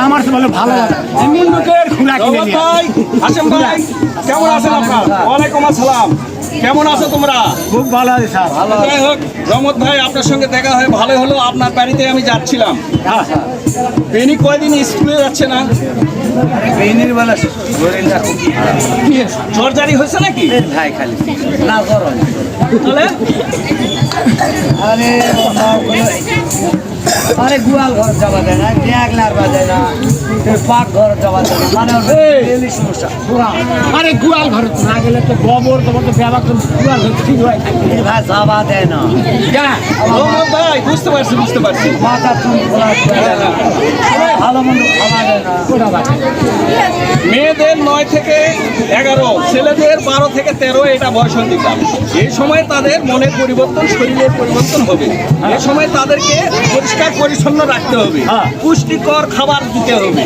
আমার বলে ভালো হাশেম ভাই কেমন আছেন আপনার? ওয়ালাইকুম আসসালাম। কেমন আছো তোমরা? খুব ভালো আছে স্যার। যাই হোক রহমত ভাই আপনার সঙ্গে দেখা হয়ে ভালো হলো। আপনার বাড়িতে আমি যাচ্ছিলাম। বেনি কয়দিন স্কুলে যাচ্ছে না? বেনির বেলা জ্বর জারি হয়েছে নাকি? ভাই খালি না গরম তাহলে আরে আরে গুয়াল ঘর যাওয়া যায় না, ব্যাগ লাড়বা যায় না, পাক ঘর যাওয়া যায় না, মানে ডেলি সমস্যা। আরে গুয়াল ঘর না গেলে তো গোবর তোমার তো ব্যবহার গুয়াল ঘর ঠিক হয় ভাই যাওয়া দেয় না। রহমত ভাই বুঝতে পারছি মাথা চুল খোলা যায় না, ভালো মন্দ খাওয়া যায় না, কোটা বাজে। মেয়েদের 9 থেকে 11, ছেলেদের 12 থেকে 13 এটা বয়সন্ধিকাল। এই সময় তাদের মনের পরিবর্তন, শরীরের পরিবর্তন হবে। এই সময় তাদেরকে পরিষ্কার পরিচ্ছন্ন রাখতে হবে, পুষ্টিকর খাবার দিতে হবে।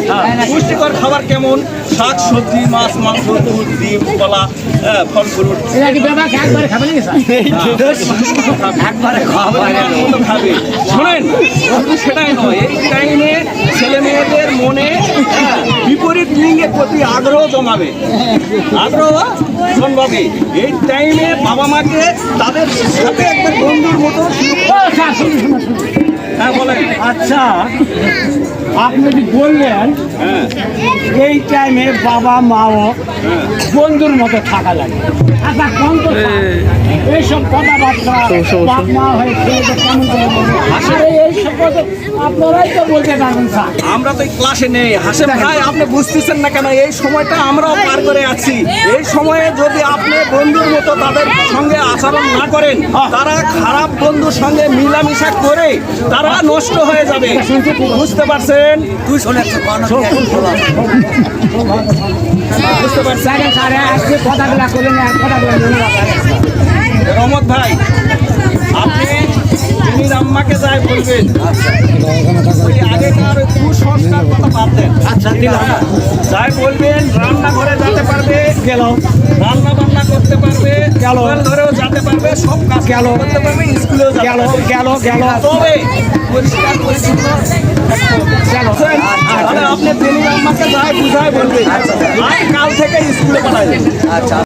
পুষ্টিকর খাবার কেমন? শাক সবজি, মাছ মাংস, দুধ, ডিম, কলা, ফল ফ্রুট একবারে খাবে। শোনেন, শুধু সেটাই নয়, এই টাইমে ছেলে মেয়েদের মনে বিপরীত লিঙ্গের প্রতি আগ্রহ জন্মাবে। এই টাইমে বাবা মাকে তাদের সাথে একবার বন্ধুর মতো বলেন। আচ্ছা, আপনি যদি বললেন এই টাইমে বাবা মাও বন্ধুর মতো থাকা লাগে। আচ্ছা, এইসব কথাবার্তা বাপ মা হয়ে ছেলেদের কেমন করে বলবেন? আরে এইসব কথা আপনারাই তো বলতে পারবেন স্যার। আমরা তো ক্লাসে নেই। হাশেম ভাই আপনি বুঝতেছেন না কেন? এই সময়টা আমরাও পার করে আছি। এই সময়ে যদি আপনি বন্ধুর মতো তাদের সঙ্গে আচরণ না করেন, তারা খারাপ বন্ধুর সঙ্গে মিলামিশা করে তারা নষ্ট হয়ে যাবে। বুঝতে পারছেন? তুই শোনাচ্ছ বুঝতে পারছেন? কথাগুলা করলেন, কথাগুলো মনে রাখা। রহমত ভাই আপনি বেনির আম্মাকে যাই বলবেন, ওই আগেকার কুসংস্কার কথা বাদ দেন। আচ্ছা, যাই বলবেন রান্নাঘরে যেতে পারবে, রান্না বান্না করতে পারবে, ধরেও যেতে পারবে, সব কাজ করতে পারবে, স্কুলেও গেল। তবে পরিষ্কার পরিচ্ছন্ন তাহলে আপনি বেনির আম্মাকে যাই বুঝাই বলবেন, আর কাল থেকে স্কুলে পাঠাবেন। আচ্ছা।